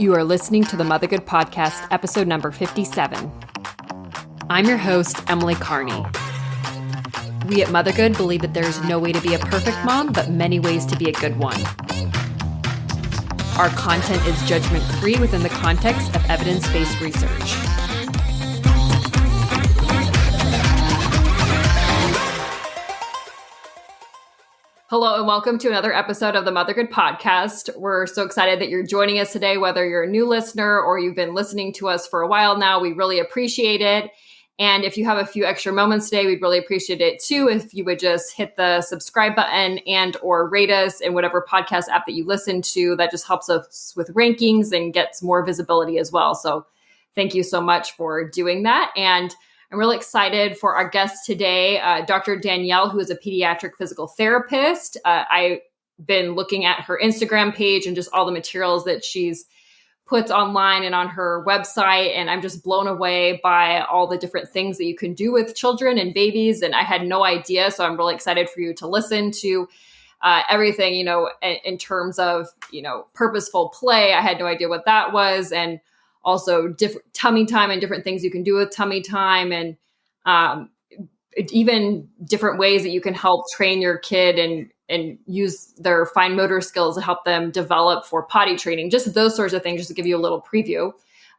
You are listening to the Motherhood Podcast, episode number 57. I'm your host, Emily Carney. We at Motherhood believe that there is no way to be a perfect mom, but many ways to be a good one. Our content is judgment-free within the context of evidence-based research. Hello and welcome to another episode of the Motherhood Podcast. We're so excited that you're joining us today, whether you're a new listener or you've been listening to us for a while now. We really appreciate it. And if you have a few extra moments today, we'd really appreciate it too if you would just hit the subscribe button and or rate us in whatever podcast app that you listen to. That just helps us with rankings and gets more visibility as well. So thank you so much for doing that. And I'm really excited for our guest today, Dr. Danielle, who is a pediatric physical therapist. I've been looking at her Instagram page and just all the materials that she's puts online and on her website. And I'm just blown away by all the different things that you can do with children and babies. And I had no idea. So I'm really excited for you to listen to everything, in terms of, purposeful play. I had no idea what that was. And also different tummy time and different things you can do with tummy time, and even different ways that you can help train your kid and use their fine motor skills to help them develop for potty training, just those sorts of things, just to give you a little preview.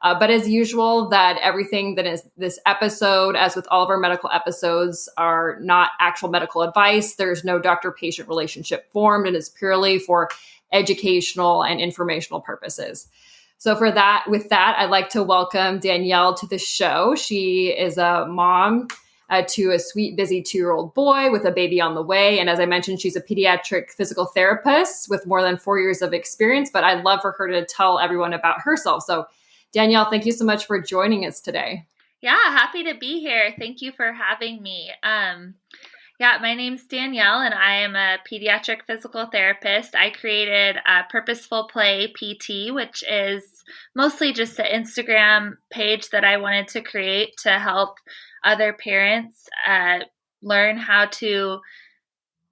But as usual, that everything that is this episode, as with all of our medical episodes, are not actual medical advice. There's no doctor-patient relationship formed, and it's purely for educational and informational purposes. So with that, I'd like to welcome Danielle to the show. She is a mom to a sweet, busy 2-year-old boy with a baby on the way. And as I mentioned, she's a pediatric physical therapist with more than 4 years of experience, but I'd love for her to tell everyone about herself. So Danielle, thank you so much for joining us today. Yeah, happy to be here. Thank you for having me. My name's Danielle, and I am a pediatric physical therapist. I created Purposeful Play PT, which is mostly just an Instagram page that I wanted to create to help other parents learn how to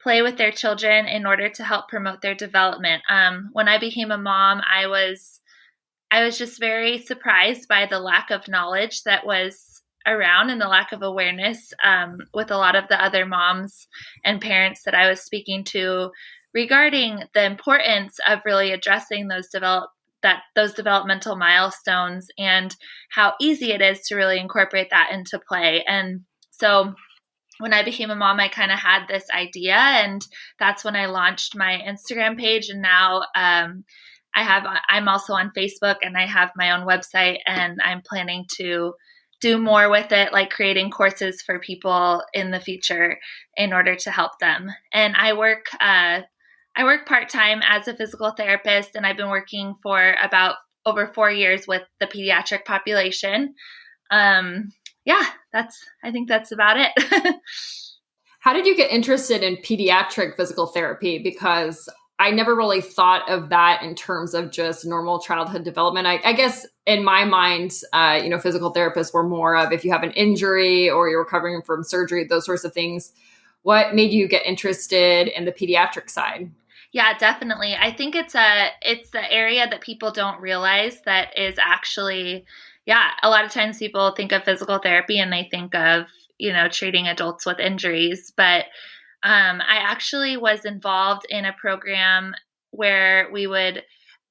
play with their children in order to help promote their development. When I became a mom, I was just very surprised by the lack of knowledge that was around and the lack of awareness with a lot of the other moms and parents that I was speaking to regarding the importance of really addressing those developmental milestones and how easy it is to really incorporate that into play. And so when I became a mom, I kind of had this idea, and that's when I launched my Instagram page. And now I'm also on Facebook, and I have my own website, and I'm planning to do more with it, like creating courses for people in the future in order to help them. And I work part-time as a physical therapist, and I've been working for about over 4 years with the pediatric population. I think that's about it. How did you get interested in pediatric physical therapy? Because I never really thought of that in terms of just normal childhood development. I guess in my mind, physical therapists were more of if you have an injury or you're recovering from surgery, those sorts of things. What made you get interested in the pediatric side? Yeah, definitely. I think it's the area that people don't realize that is actually, a lot of times people think of physical therapy and they think of, treating adults with injuries. But I actually was involved in a program where we would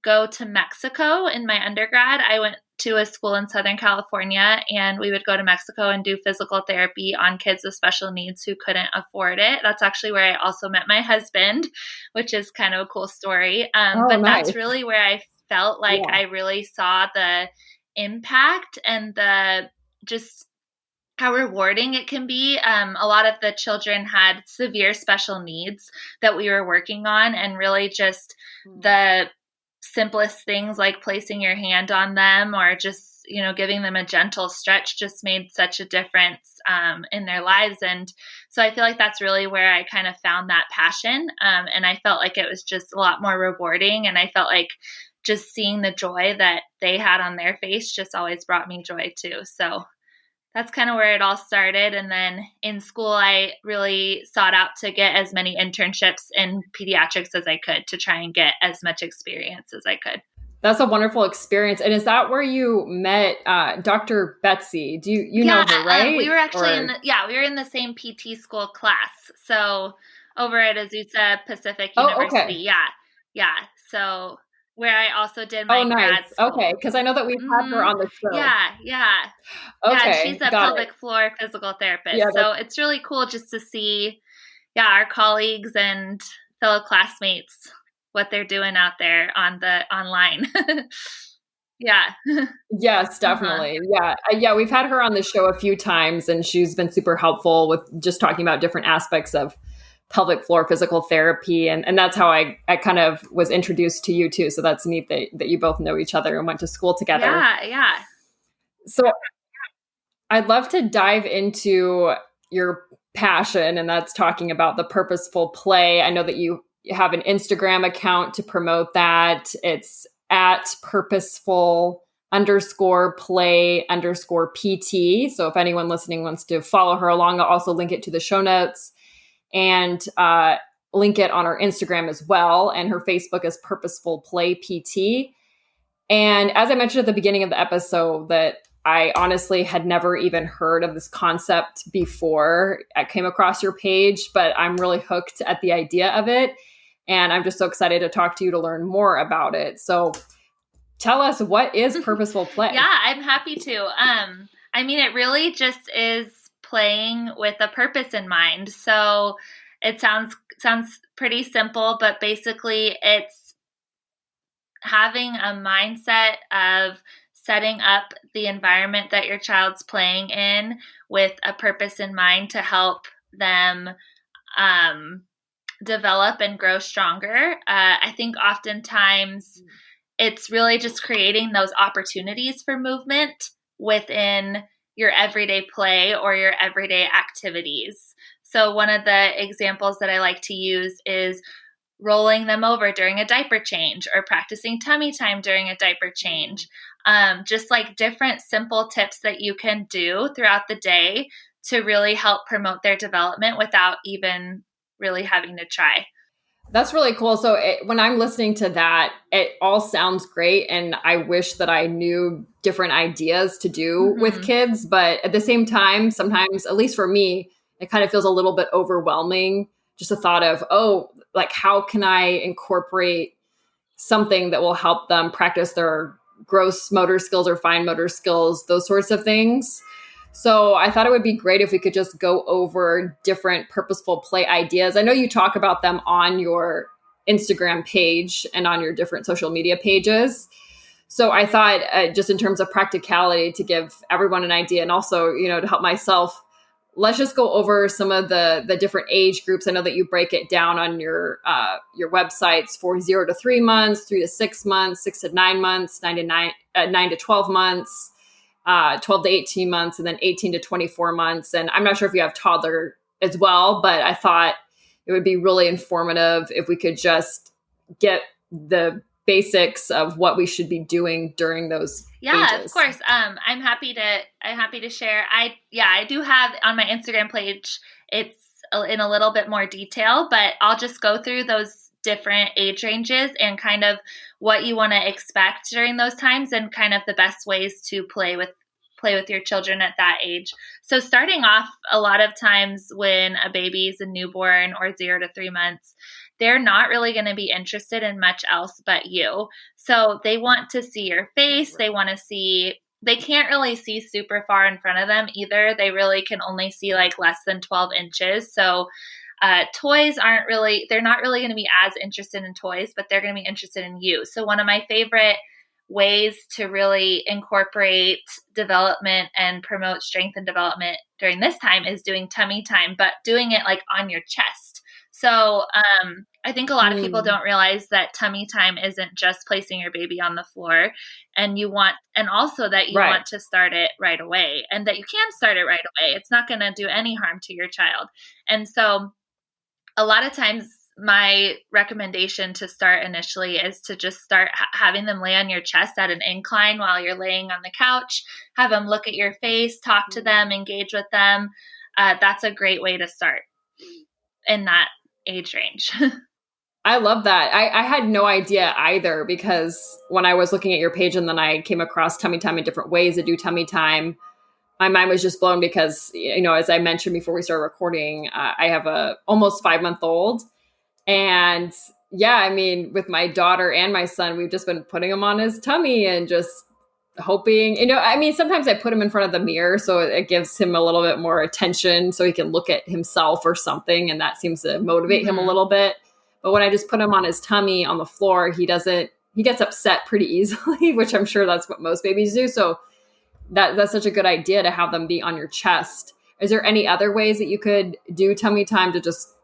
go to Mexico in my undergrad. I went to a school in Southern California, and we would go to Mexico and do physical therapy on kids with special needs who couldn't afford it. That's actually where I also met my husband, which is kind of a cool story. But nice. That's really where I felt like I really saw the impact and the just how rewarding it can be. A lot of the children had severe special needs that we were working on, and really just the simplest things like placing your hand on them or just, giving them a gentle stretch just made such a difference in their lives. And so I feel like that's really where I kind of found that passion. And I felt like it was just a lot more rewarding. And I felt like just seeing the joy that they had on their face just always brought me joy too. So that's kind of where it all started. And then in school, I really sought out to get as many internships in pediatrics as I could to try and get as much experience as I could. That's a wonderful experience. And is that where you met Dr. Betsy? Do you know her, right? We were actually we were in the same PT school class. So over at Azusa Pacific University. Okay. Yeah. Yeah. So where I also did my grad school. Okay. Because I know that we've had her on the show. Yeah. Yeah, and she's a pelvic floor physical therapist. Yeah, so it's really cool just to see, our colleagues and fellow classmates, what they're doing out there online. Yeah. Yes, definitely. Yeah, we've had her on the show a few times, and she's been super helpful with just talking about different aspects of pelvic floor physical therapy. And that's how I kind of was introduced to you too. So that's neat that you both know each other and went to school together. Yeah. So I'd love to dive into your passion, and that's talking about the purposeful play. I know that you have an Instagram account to promote that. It's at purposeful_play_PT. So if anyone listening wants to follow her along, I'll also link it to the show notes and link it on our Instagram as well. And her Facebook is Purposeful Play PT. And as I mentioned at the beginning of the episode, that I honestly had never even heard of this concept before I came across your page, but I'm really hooked at the idea of it. And I'm just so excited to talk to you to learn more about it. So tell us, what is purposeful play? Yeah, I'm happy to. It really just is playing with a purpose in mind. So it sounds pretty simple, but basically it's having a mindset of setting up the environment that your child's playing in with a purpose in mind to help them develop and grow stronger. I think oftentimes it's really just creating those opportunities for movement within your everyday play or your everyday activities. So one of the examples that I like to use is rolling them over during a diaper change or practicing tummy time during a diaper change. Just like different simple tips that you can do throughout the day to really help promote their development without even really having to try. That's really cool. So when I'm listening to that, it all sounds great. And I wish that I knew different ideas to do with kids. But at the same time, sometimes, at least for me, it kind of feels a little bit overwhelming. Just the thought of, how can I incorporate something that will help them practice their gross motor skills or fine motor skills, those sorts of things. So I thought it would be great if we could just go over different purposeful play ideas. I know you talk about them on your Instagram page and on your different social media pages. So I thought just in terms of practicality, to give everyone an idea and also, to help myself, let's just go over some of the different age groups. I know that you break it down on your websites for 0 to 3 months, 3 to 6 months, 6 to 9 months, 9 to 12 months. 12 to 18 months, and then 18 to 24 months. And I'm not sure if you have toddler as well, but I thought it would be really informative if we could just get the basics of what we should be doing during those ages. Of course. I'm happy to share. I do have on my Instagram page, it's in a little bit more detail, but I'll just go through those different age ranges and kind of what you want to expect during those times and kind of the best ways to play with your children at that age. So starting off, a lot of times when a baby is a newborn or 0 to 3 months, they're not really going to be interested in much else but you. So they want to see your face. They can't really see super far in front of them either. They really can only see like less than 12 inches. So toys they're not really going to be as interested in toys, but they're going to be interested in you. So one of my favorite ways to really incorporate development and promote strength and development during this time is doing tummy time, but doing it like on your chest. So I think a lot of people don't realize that tummy time isn't just placing your baby on the floor, and also that you want to start it right away, and that you can start it right away. It's not going to do any harm to your child. And so a lot of times my recommendation to start initially is to just start having them lay on your chest at an incline while you're laying on the couch, have them look at your face, talk to them, engage with them. That's a great way to start in that age range. I love that. I had no idea either, because when I was looking at your page and then I came across tummy time in different ways to do tummy time, my mind was just blown because, as I mentioned before we started recording, I have a almost 5-month-old. And yeah, I mean, with my daughter and my son, we've just been putting him on his tummy and just hoping, sometimes I put him in front of the mirror so it gives him a little bit more attention so he can look at himself or something. And that seems to motivate him a little bit. But when I just put him on his tummy on the floor, he gets upset pretty easily, which I'm sure that's what most babies do. So that's such a good idea to have them be on your chest. Is there any other ways that you could do tummy time to just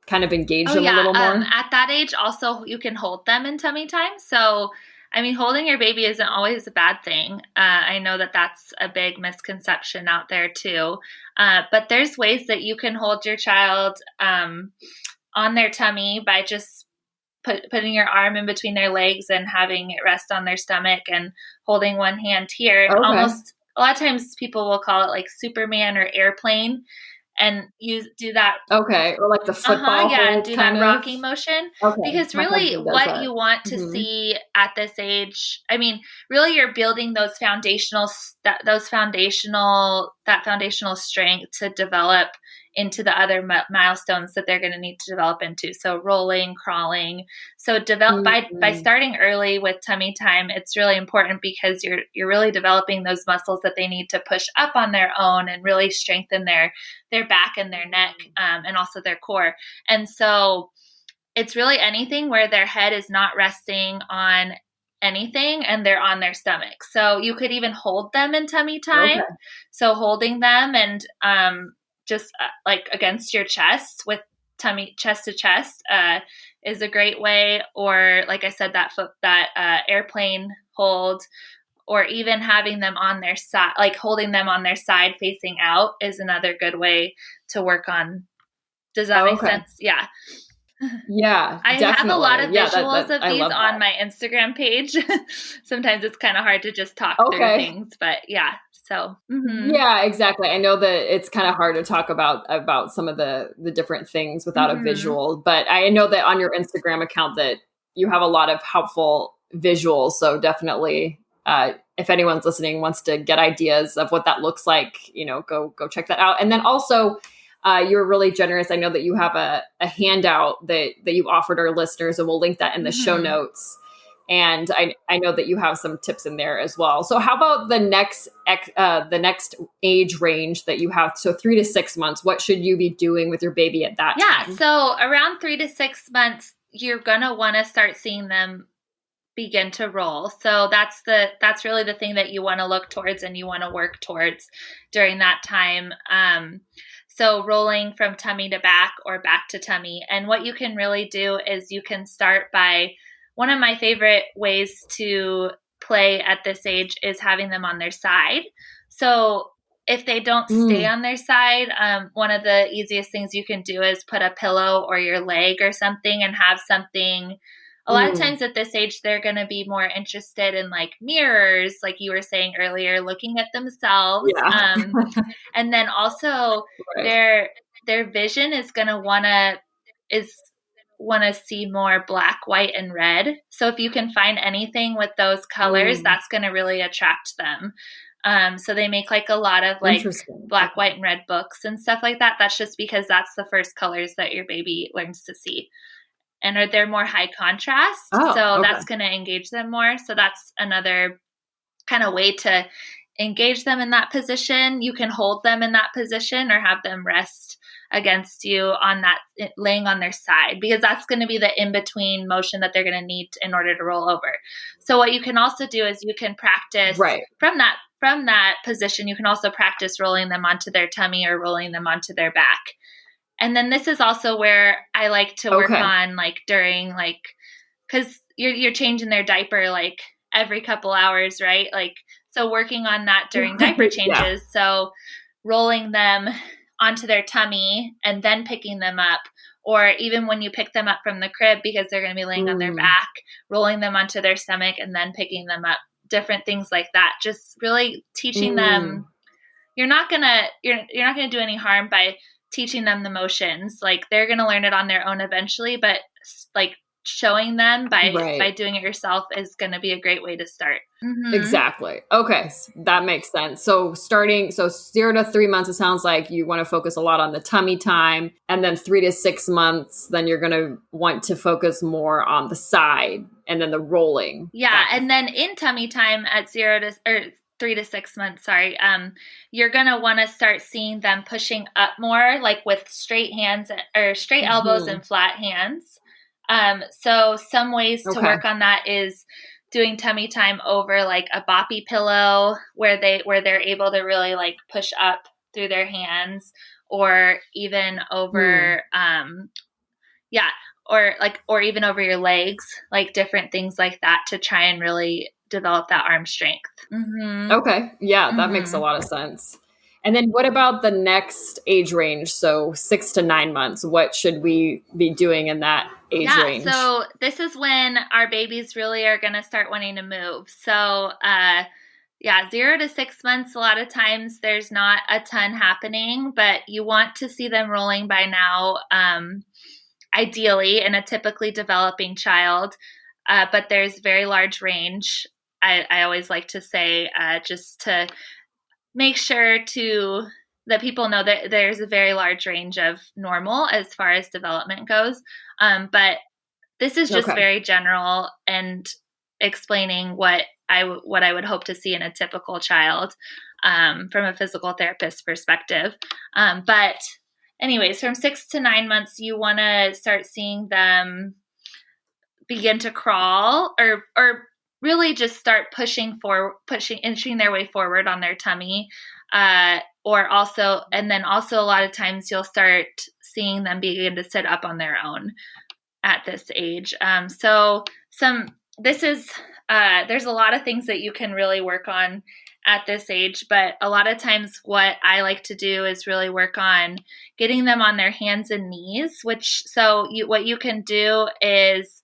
kind of engage them a little more? At that age, also, you can hold them in tummy time. So, holding your baby isn't always a bad thing. I know that that's a big misconception out there too. But there's ways that you can hold your child on their tummy by just putting your arm in between their legs and having it rest on their stomach and holding one hand here. Okay. Almost a lot of times people will call it like Superman or airplane, and you do that. Okay. Or like the football. And do that rocking motion. Okay. Because really what you want to see at this age, really you're building that foundational strength to develop into the other milestones that they're going to need to develop into. So rolling, crawling. So by starting early with tummy time, it's really important because you're really developing those muscles that they need to push up on their own and really strengthen their back and their neck, and also their core. And so it's really anything where their head is not resting on anything and they're on their stomach. So you could even hold them in tummy time. Okay. So holding them and just like against your chest with tummy chest to chest is a great way. Or like I said, that airplane hold, or even having them on their side, like holding them on their side facing out is another good way to work on. Does that make sense? Yeah. Yeah, I have a lot of visuals of these on my Instagram page. Sometimes it's kind of hard to just talk through things, but yeah. So yeah, exactly. I know that it's kind of hard to talk about some of the different things without a visual, but I know that on your Instagram account that you have a lot of helpful visuals. So definitely, if anyone's listening wants to get ideas of what that looks like, go check that out. And then also, you're really generous. I know that you have a handout that you offered our listeners, and we'll link that in the show notes. And I know that you have some tips in there as well. So how about the next age range that you have? So 3 to 6 months, what should you be doing with your baby at that time? Yeah. So around 3 to 6 months, you're going to want to start seeing them begin to roll. So that's really the thing that you want to look towards and you want to work towards during that time. So rolling from tummy to back or back to tummy. And what you can really do is you can start by, one of my favorite ways to play at this age is having them on their side. So if they don't stay on their side, one of the easiest things you can do is put a pillow or your leg or something and have something. A lot of times at this age, they're going to be more interested in like mirrors, like you were saying earlier, looking at themselves. Yeah. And then also their vision is going to want to see more black, white, and red. So if you can find anything with those colors, that's going to really attract them. So they make like a lot of like black, white, and red books and stuff like that. That's just because that's the first colors that your baby learns to see. And they're more high contrast. That's going to engage them more. So that's another kind of way to engage them in that position. You can hold them in that position or have them rest against you on that, laying on their side, because that's going to be the in-between motion that they're going to need in order to roll over. So what you can also do is you can practice from that position. You can also practice rolling them onto their tummy or rolling them onto their back. And then this is also where I like to work on like during like, cause you're changing their diaper like every couple hours, right? Like, so working on that during diaper changes. So rolling them onto their tummy and then picking them up, or even when you pick them up from the crib, because they're going to be laying on their back, rolling them onto their stomach and then picking them up, different things like that. Just really teaching them, you're not going to do any harm by teaching them the motions. Like they're going to learn it on their own eventually, but like showing them by Right. doing it yourself is going to be a great way to start. Mm-hmm. Exactly. Okay. That makes sense. So 0 to 3 months, it sounds like you want to focus a lot on the tummy time. And then 3 to 6 months, then you're going to want to focus more on the side and then the rolling. Yeah. And then in tummy time at 3 to 6 months, you're going to want to start seeing them pushing up more, like with straight hands or straight elbows and flat hands. So some ways to work on that is doing tummy time over like a boppy pillow where they're able to really like push up through their hands, or even over, or even over your legs, like different things like that to try and really develop that arm strength. Mm-hmm. Okay. Yeah, that makes a lot of sense. And then what about the next age range? So 6 to 9 months, what should we be doing in that age range? So this is when our babies really are going to start wanting to move. So, 0 to 6 months, a lot of times there's not a ton happening, but you want to see them rolling by now, ideally in a typically developing child. But there's very large range. I always like to say, just to make sure that people know that there's a very large range of normal as far as development goes. But this is just very general and explaining what I would hope to see in a typical child from a physical therapist perspective. But anyways, from 6 to 9 months, you want to start seeing them begin to crawl or really just start inching their way forward on their tummy. And then also a lot of times you'll start seeing them begin to sit up on their own at this age. There's a lot of things that you can really work on at this age, but a lot of times what I like to do is really work on getting them on their hands and knees, what you can do is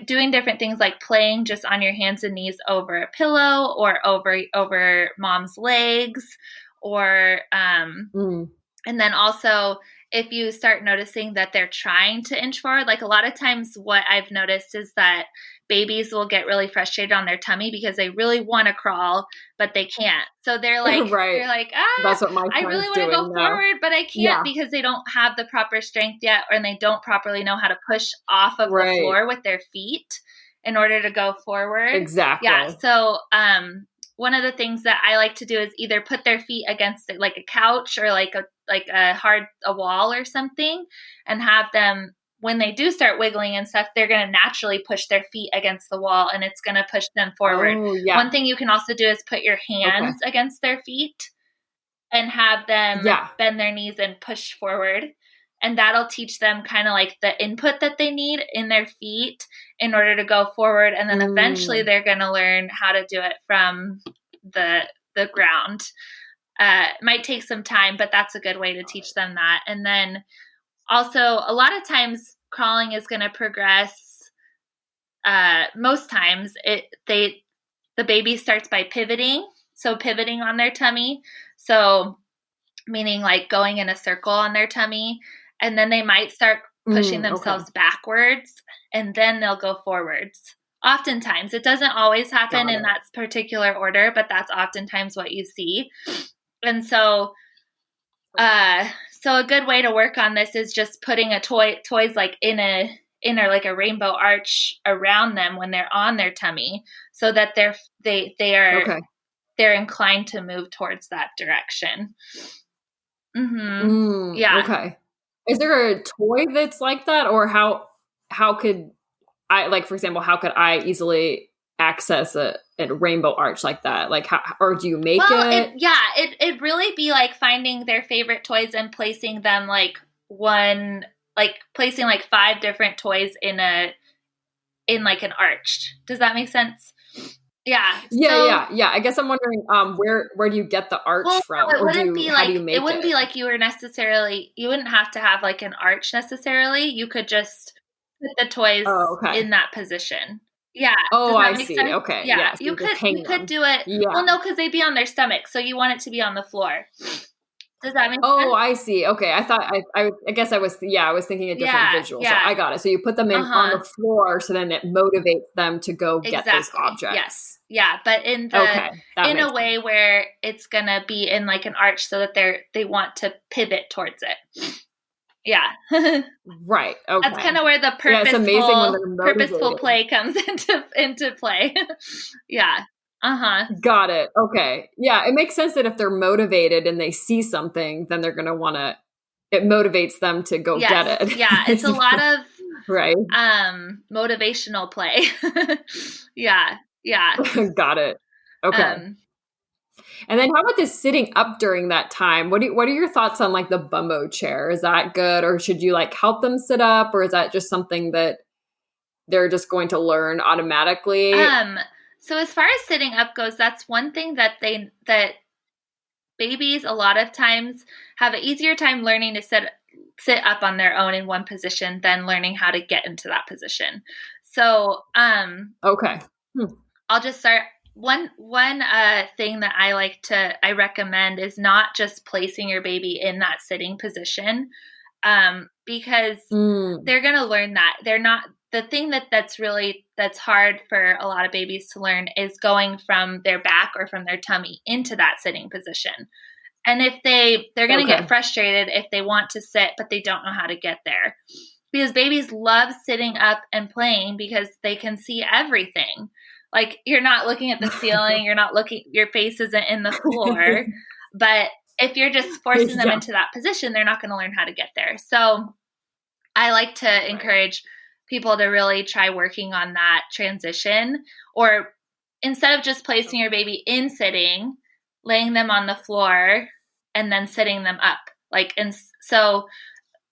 doing different things like playing just on your hands and knees over a pillow or over mom's legs, or and then also if you start noticing that they're trying to inch forward, like a lot of times what I've noticed is that babies will get really frustrated on their tummy because they really want to crawl, but they can't. So they're like, That's what my I really want to go forward, but I can't because they don't have the proper strength yet, and they don't properly know how to push off of the floor with their feet in order to go forward. Exactly. Yeah. So, one of the things that I like to do is either put their feet against like a couch or like a wall or something, and have them, when they do start wiggling and stuff, they're going to naturally push their feet against the wall, and it's going to push them forward. One thing you can also do is put your hands against their feet and have them bend their knees and push forward. And that'll teach them kind of like the input that they need in their feet in order to go forward. And then eventually they're going to learn how to do it from the ground. It might take some time, but that's a good way to teach them that. And then also a lot of times crawling is going to progress. Most times the baby starts by pivoting. So pivoting on their tummy. So meaning like going in a circle on their tummy. And then they might start pushing themselves backwards, and then they'll go forwards. Oftentimes, it doesn't always happen in that particular order, but that's oftentimes what you see. And so a good way to work on this is just putting toys like in a like a rainbow arch around them when they're on their tummy, so that they're inclined to move towards that direction. Okay. Is there a toy that's like that, or how could I, like, for example, how could I easily access a rainbow arch like that? Like, or do you make it? It'd really be like finding their favorite toys and placing them placing 5 different toys in like an arch. Does that make sense? Yeah. I guess I'm wondering, where do you get the arch from? It wouldn't be like, how do you make it? It wouldn't be like you wouldn't have to have like an arch necessarily. You could just put the toys in that position. Yeah. Oh, I see. Sense? Okay. Yeah. So you could do it. Yeah. Well, no, because they'd be on their stomach. So you want it to be on the floor. Does that make Oh, sense? I see. Okay. I guess I was thinking a different visual. So I got it. So you put them in on the floor, so then it motivates them to go get those Exactly. objects. Yes. Yeah. But in Okay. in a way where it's going to be in like an arch so that they want to pivot towards it. Yeah. Right. Okay. That's kind of where the it's amazing when they're purposeful motivated. play comes into play. Yeah. Got it. Okay. Yeah. It makes sense that if they're motivated and they see something, then they're going to want to, it motivates them to go get it. Yeah. It's a lot of right. Motivational play. Yeah. Got it. Okay. And then how about this sitting up during that time? What are your thoughts on like the bumbo chair? Is that good, or should you like help them sit up, or is that just something that they're just going to learn automatically? So as far as sitting up goes, that's one thing that babies a lot of times have an easier time learning to sit up on their own in one position than learning how to get into that position. So, okay. I'll just start. One thing that I recommend is not just placing your baby in that sitting position, because they're going to learn that. They're not, the thing that's hard for a lot of babies to learn is going from their back or from their tummy into that sitting position. And if they're going to get frustrated if they want to sit, but they don't know how to get there, because babies love sitting up and playing because they can see everything. Like, you're not looking at the ceiling, your face isn't in the floor. But if you're just forcing them into that position, they're not going to learn how to get there. So I like to encourage people to really try working on that transition, or instead of just placing your baby in sitting, laying them on the floor and then sitting them up.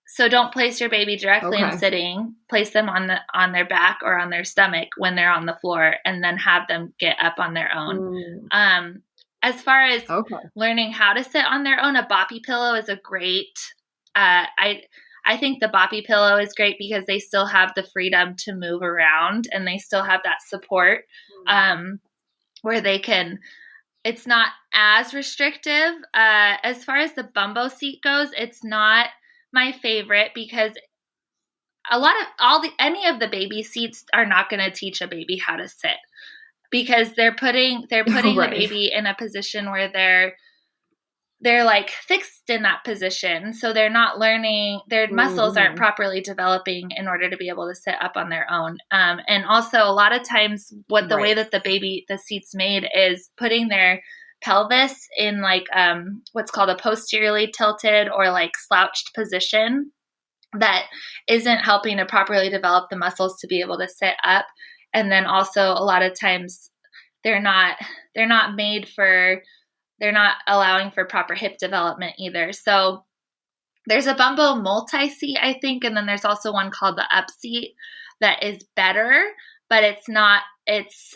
So don't place your baby directly in sitting. Place them on their back or on their stomach when they're on the floor, and then have them get up on their own. As far as learning how to sit on their own, a boppy pillow is a great. I think the boppy pillow is great because they still have the freedom to move around and they still have that support, where they can. It's not as restrictive. As far as the bumbo seat goes, it's not my favorite because any of the baby seats are not going to teach a baby how to sit, because they're putting the baby in a position where they're like fixed in that position. So they're not learning, their muscles aren't properly developing in order to be able to sit up on their own. And also a lot of times the way that the seat's made is putting their pelvis in like what's called a posteriorly tilted or like slouched position that isn't helping to properly develop the muscles to be able to sit up. And then also a lot of times they're not allowing for proper hip development either. So there's a bumbo multi-seat, I think, and then there's also one called the up seat that is better, but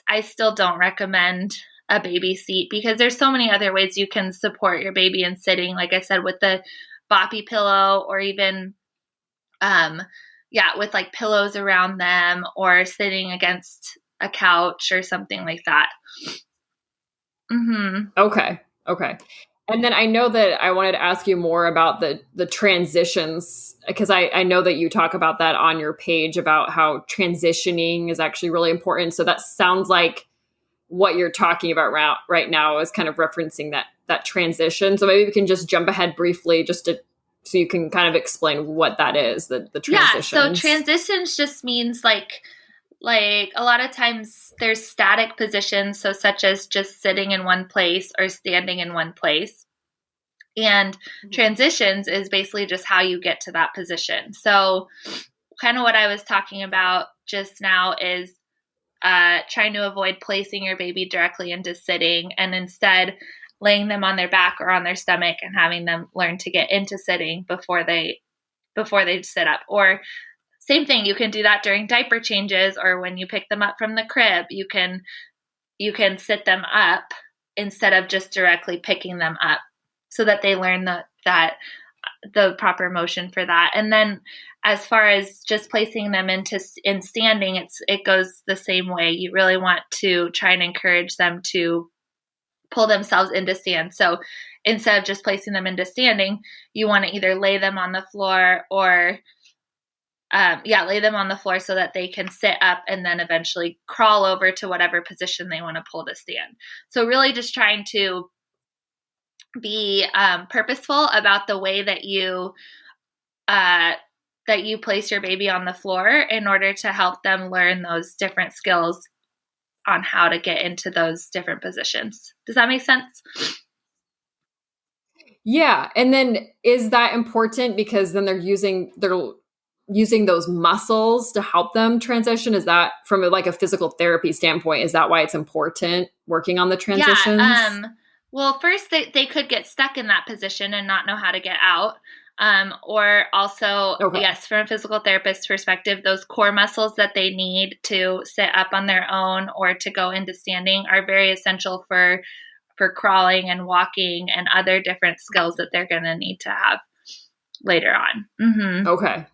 I still don't recommend a baby seat because there's so many other ways you can support your baby in sitting, like I said, with the boppy pillow, or even with like pillows around them, or sitting against a couch or something like that. Okay. And then I know that I wanted to ask you more about the transitions, because I know that you talk about that on your page about how transitioning is actually really important. So that sounds like what you're talking about right now is kind of referencing that transition. So maybe we can just jump ahead briefly so you can kind of explain what that is, the transitions. Yeah, so transitions just means like a lot of times there's static positions, so such as just sitting in one place or standing in one place. And transitions is basically just how you get to that position. So kind of what I was talking about just now is trying to avoid placing your baby directly into sitting, and instead laying them on their back or on their stomach and having them learn to get into sitting before they sit up. Or same thing, you can do that during diaper changes, or when you pick them up from the crib, you can sit them up instead of just directly picking them up, so that they learn the proper motion for that. And then as far as just placing them in standing, it goes the same way. You really want to try and encourage them to pull themselves into stand. So instead of just placing them into standing, you want to either lay them on the floor or lay them on the floor so that they can sit up and then eventually crawl over to whatever position they want to pull to stand. So really just trying to be purposeful about the way that you place your baby on the floor in order to help them learn those different skills on how to get into those different positions. Does that make sense? Yeah. And then is that important because then they're using those muscles to help them transition? Is that from like a physical therapy standpoint? Is that why it's important working on the transitions? Yeah. Well, first they could get stuck in that position and not know how to get out. Or also, yes, from a physical therapist perspective, those core muscles that they need to sit up on their own or to go into standing are very essential for crawling and walking and other different skills that they're going to need to have later on. Mm-hmm. Okay.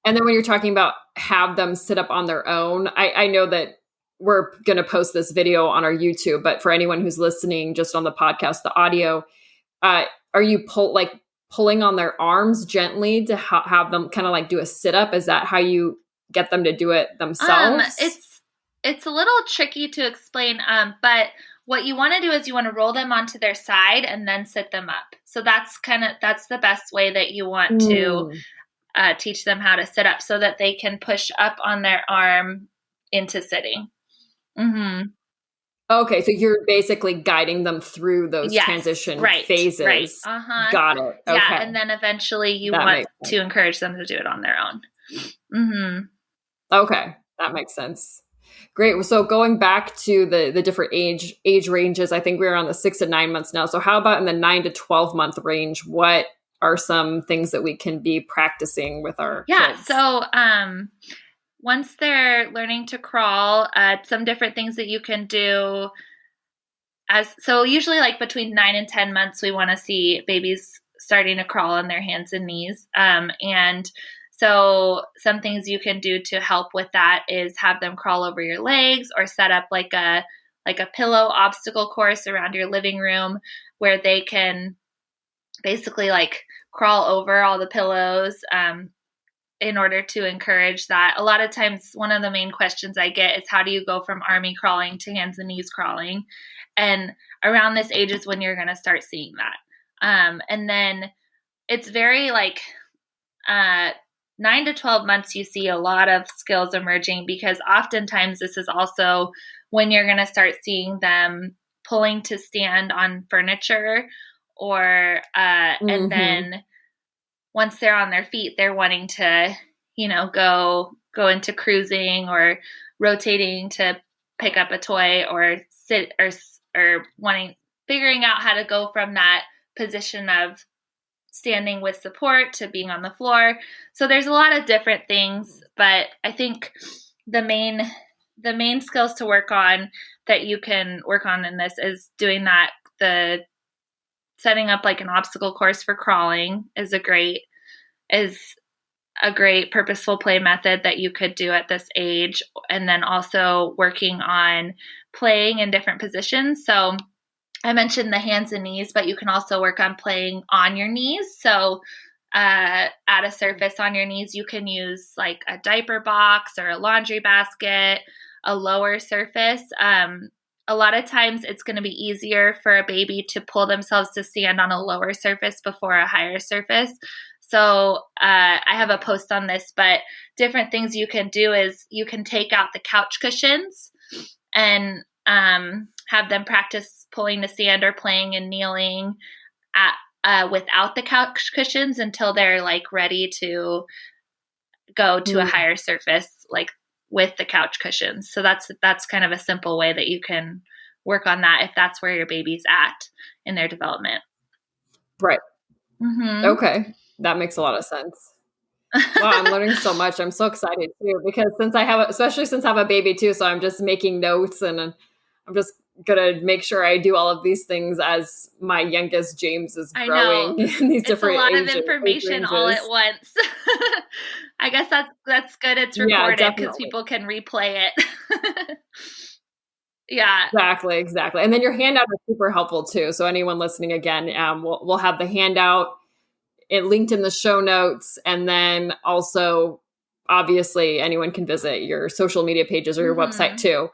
And then when you're talking about have them sit up on their own, I know that we're going to post this video on our YouTube, but for anyone who's listening just on the podcast, the audio, are you pulling on their arms gently to have them kind of like do a sit up? Is that how you get them to do it themselves? It's a little tricky to explain, but what you want to do is you want to roll them onto their side and then sit them up. So that's the best way that you want to teach them how to sit up so that they can push up on their arm into sitting. Mm-hmm. Okay, so you're basically guiding them through those transition phases. Right. Uh-huh. Got it. Okay. Yeah, and then eventually you want to encourage them to do it on their own. Mm-hmm. Okay, that makes sense. Great. So going back to the different age ranges, I think we're on the 6 to 9 months now. So how about in the 9 to 12 month range? What are some things that we can be practicing with our kids? So once they're learning to crawl, some different things that you can do. So usually like between 9 and 10 months, we want to see babies starting to crawl on their hands and knees. And so some things you can do to help with that is have them crawl over your legs or set up like a pillow obstacle course around your living room where they can basically like crawl over all the pillows in order to encourage that. A lot of times one of the main questions I get is how do you go from army crawling to hands and knees crawling? And around this age is when you're going to start seeing that. And then it's very like 9 to 12 months, you see a lot of skills emerging because oftentimes this is also when you're going to start seeing them pulling to stand on furniture or, and then once they're on their feet, they're wanting to, go into cruising or rotating to pick up a toy or sit or figuring out how to go from that position of standing with support to being on the floor. So there's a lot of different things, but I think the main skills to work on that you can work on in this is doing that. The setting up like an obstacle course for crawling is a great purposeful play method that you could do at this age. And then also working on playing in different positions. So I mentioned the hands and knees, but you can also work on playing on your knees. So at a surface on your knees, you can use like a diaper box or a laundry basket, a lower surface. A lot of times it's going to be easier for a baby to pull themselves to stand on a lower surface before a higher surface. So I have a post on this, but different things you can do is you can take out the couch cushions and have them practice pulling to stand or playing and kneeling without the couch cushions until they're like ready to go to a higher surface, like with the couch cushions. So that's kind of a simple way that you can work on that if that's where your baby's at in their development. Right. Mm-hmm. Okay. That makes a lot of sense. Wow, I'm learning so much. I'm so excited too, because especially since I have a baby too, so I'm just making notes and I'm just going to make sure I do all of these things as my youngest James is growing in these different ages. It's a lot of information all at once. I guess that's good. It's recorded because people can replay it. Yeah. Exactly. And then your handout is super helpful too. So anyone listening again, we'll have the handout it linked in the show notes. And then also, obviously, anyone can visit your social media pages or your website too.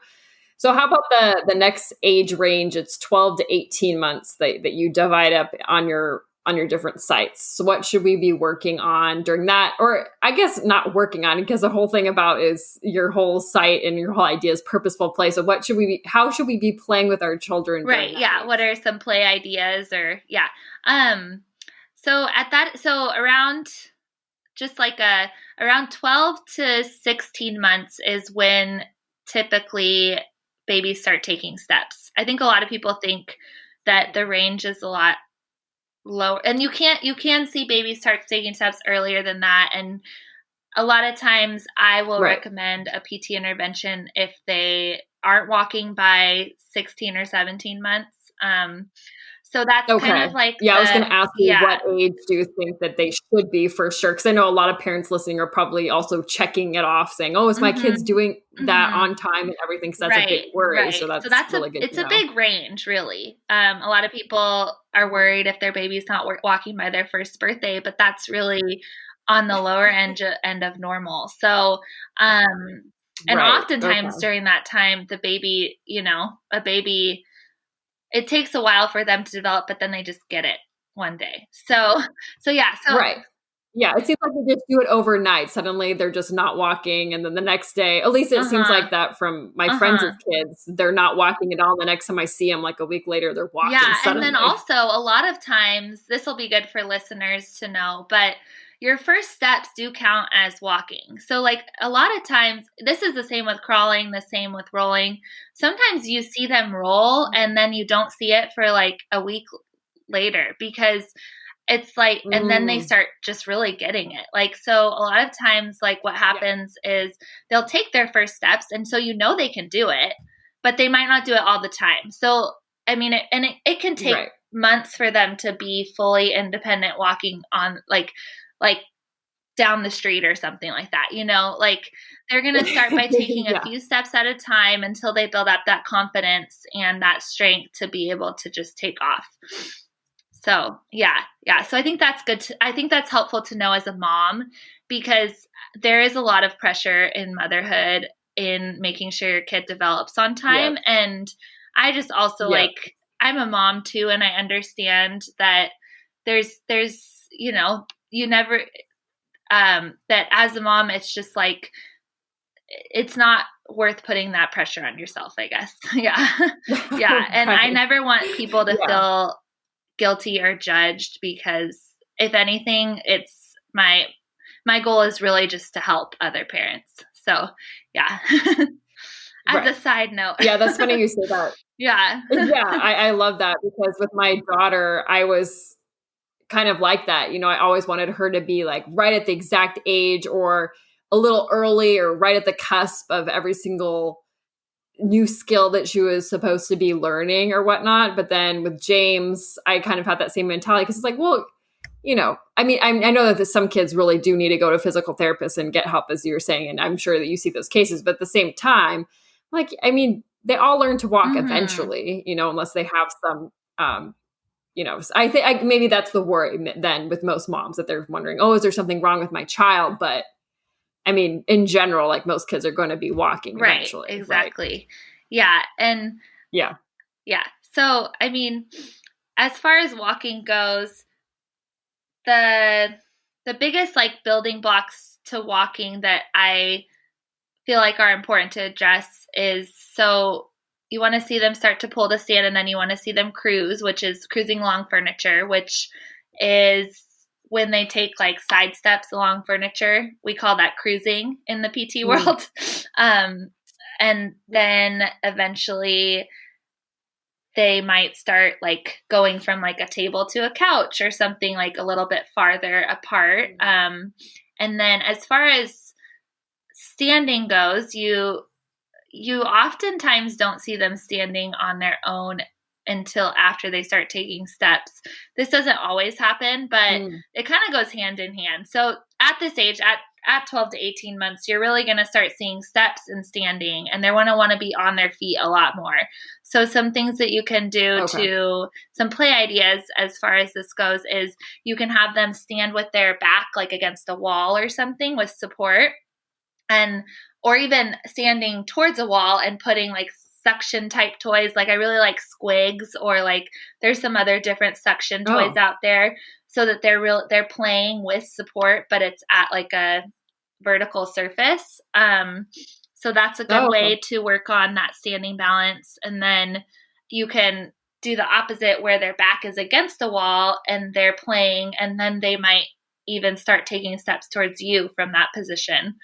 So how about the next age range? It's 12 to 18 months that you divide up on your different sites. So what should we be working on during that? Or I guess not working on, because the whole thing about is your whole site and your whole idea is purposeful play. So how should we be playing with our children? Right. Yeah. What are some play ideas So around just like around 12 to 16 months is when typically babies start taking steps. I think a lot of people think that the range is a lot lower, and you can see babies start taking steps earlier than that. And a lot of times I will recommend a PT intervention if they aren't walking by 16 or 17 months. So that's kind of like I was going to ask you, what age do you think that they should be for sure? Because I know a lot of parents listening are probably also checking it off, saying, "Oh, is my kid's doing that on time and everything?" Because that's a big worry. Right. So that's really good. It's a big range, really. A lot of people are worried if their baby's not walking by their first birthday, but that's really on the lower end of normal. So, and oftentimes during that time, the baby, a baby. It takes a while for them to develop, but then they just get it one day. So right. Yeah, it seems like they just do it overnight. Suddenly they're just not walking. And then the next day, at least it seems like that from my friends with kids, they're not walking at all. The next time I see them, like a week later, they're walking. Yeah, suddenly. And then also a lot of times, this will be good for listeners to know, but your first steps do count as walking. So like a lot of times, this is the same with crawling, the same with rolling. Sometimes you see them roll and then you don't see it for like a week later, because it's like, and then they start just really getting it. Like, so a lot of times, like what happens is they'll take their first steps, and so they can do it, but they might not do it all the time. So, I mean, it can take months for them to be fully independent walking on like down the street or something like that, like they're going to start by taking a few steps at a time until they build up that confidence and that strength to be able to just take off. So, yeah. So I think that's good. I think that's helpful to know as a mom, because there is a lot of pressure in motherhood in making sure your kid develops on time. Yep. And I just also I'm a mom too. And I understand that there's, you never, that as a mom, it's just like, it's not worth putting that pressure on yourself, I guess. Yeah. And I never want people to feel guilty or judged, because if anything, it's my goal is really just to help other parents. So as a side note. That's funny you say that. I love that, because with my daughter, I was kind of like that. I always wanted her to be like right at the exact age, or a little early, or right at the cusp of every single new skill that she was supposed to be learning or whatnot. But then with James, I kind of had that same mentality, because it's like, well, I mean, I know that some kids really do need to go to physical therapists and get help, as you were saying, and I'm sure that you see those cases. But at the same time, like, I mean, they all learn to walk eventually, unless they have some, I think maybe that's the worry then with most moms, that they're wondering, oh, is there something wrong with my child? But I mean, in general, like most kids are going to be walking eventually. Exactly. Right? Yeah. And yeah. So, I mean, as far as walking goes, the biggest like building blocks to walking that I feel like are important to address is, so you want to see them start to pull the stand, and then you want to see them cruise, which is cruising along furniture, which is when they take like side steps along furniture. We call that cruising in the PT world. And then eventually they might start like going from like a table to a couch or something, like a little bit farther apart. And then as far as standing goes, you oftentimes don't see them standing on their own until after they start taking steps. This doesn't always happen, but it kind of goes hand in hand. So at this age, at 12 to 18 months, you're really going to start seeing steps and standing, and they're going to want to be on their feet a lot more. So some things that you can do to some play ideas as far as this goes is you can have them stand with their back like against a wall or something with support, and or even standing towards a wall and putting like suction type toys. Like I really like squigs, or like there's some other different suction toys out there, so that they're playing with support, but it's at like a vertical surface. So that's a good way to work on that standing balance. And then you can do the opposite where their back is against the wall and they're playing, and then they might even start taking steps towards you from that position.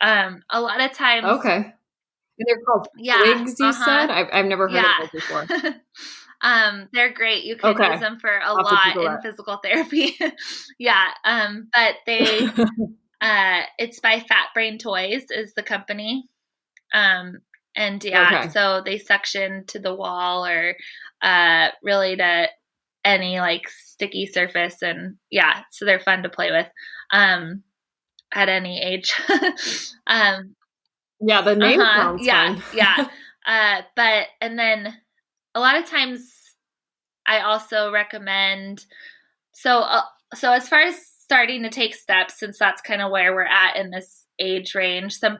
A lot of times. Okay. They're called twigs, you said? I've never heard of those before. They're great. You can use them for a lot in physical therapy. But they, it's by Fat Brain Toys is the company. So they suction to the wall or really to any like sticky surface, and so they're fun to play with at any age. The name sounds fun. But and then a lot of times I also recommend so as far as starting to take steps, since that's kind of where we're at in this age range, some